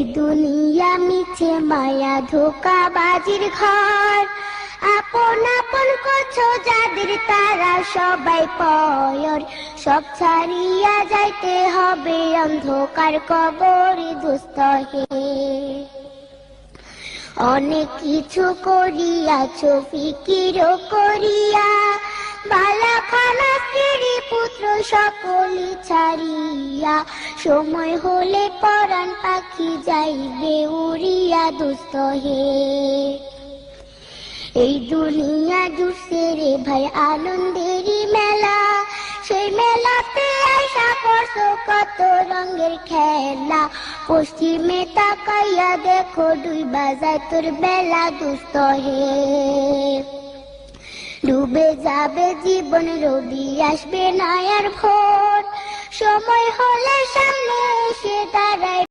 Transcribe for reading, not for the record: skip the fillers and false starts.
এই দুনিয়া মিছে মায়া ধোঁকাবাজির ঘর, আপন আপন করছো যাদের তারা সবাই পয়র, সব ছাড়িয়া যাইতে হবে অন্ধকার কবরে দোস্ত হে। অনেক কিছু করিয়াছো ফিকির করিয়া, বালা খানা স্ত্রী পুত্র সকলি ছাড়িয়া, সময় হলে পরাণ পাখি যাইবে উড়িয়া দোস্ত হে। এই দুনিয়া জুড়ছে রে ভাই আনন্দেরই মেলা, সেই মেলাতে আশা করছো কত রঙের খেলা, পশ্চিমে তাকাইয়া দেখো ডুইবা যায় তোর বেলা দোস্ত হে। ডুবে যাবে জীবন রবি আসবে না আর ভোর, সময় হলে সামনে এসে দাঁড়ায়